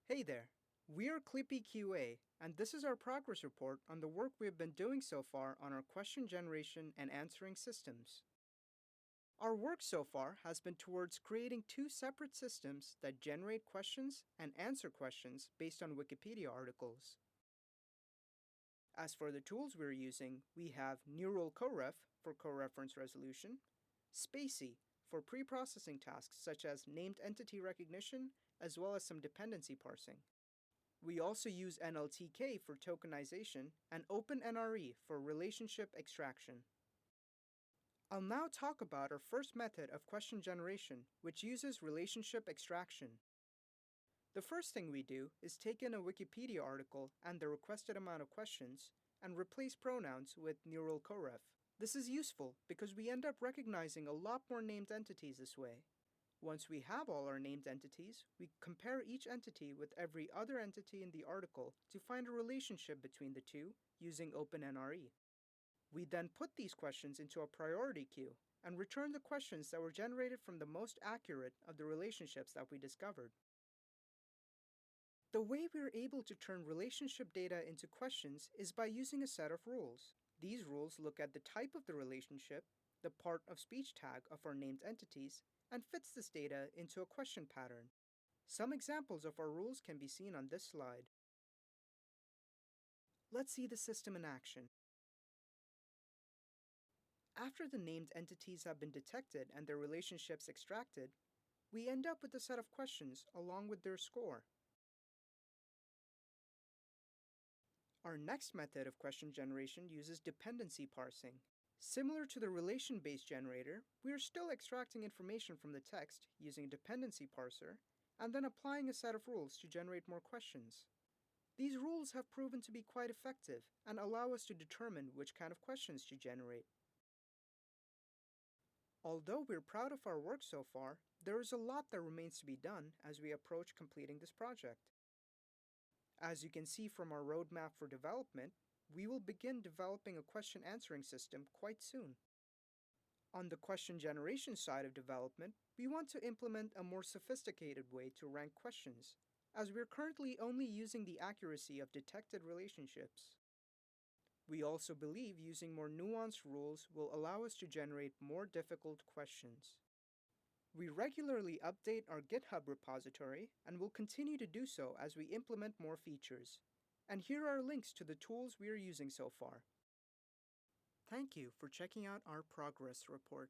Hey there! We are ClippyQA, and this is our progress report on the work we have been doing so far on our question generation and answering systems. Our work so far has been towards creating two separate systems that generate questions and answer questions based on Wikipedia articles. As for the tools we're using, we have Neural Coref for coreference resolution, Spacy for pre-processing tasks such as named entity recognition, as well as some dependency parsing. We also use NLTK for tokenization and OpenNRE for relationship extraction. I'll now talk about our first method of question generation, which uses relationship extraction. The first thing we do is take in a Wikipedia article and the requested amount of questions and replace pronouns with Neural Coref. This is useful because we end up recognizing a lot more named entities this way. Once we have all our named entities, we compare each entity with every other entity in the article to find a relationship between the two using OpenNRE. We then put these questions into a priority queue and return the questions that were generated from the most accurate of the relationships that we discovered. The way we are able to turn relationship data into questions is by using a set of rules. These rules look at the type of the relationship, the part of speech tag of our named entities, and fits this data into a question pattern. Some examples of our rules can be seen on this slide. Let's see the system in action. After the named entities have been detected and their relationships extracted, we end up with a set of questions along with their score. Our next method of question generation uses dependency parsing. Similar to the relation-based generator, we are still extracting information from the text using a dependency parser, and then applying a set of rules to generate more questions. These rules have proven to be quite effective and allow us to determine which kind of questions to generate. Although we're proud of our work so far, there is a lot that remains to be done as we approach completing this project. As you can see from our roadmap for development, we will begin developing a question answering system quite soon. On the question generation side of development, we want to implement a more sophisticated way to rank questions, as we're currently only using the accuracy of detected relationships. We also believe using more nuanced rules will allow us to generate more difficult questions. We regularly update our GitHub repository and will continue to do so as we implement more features. And here are links to the tools we are using so far. Thank you for checking out our progress report.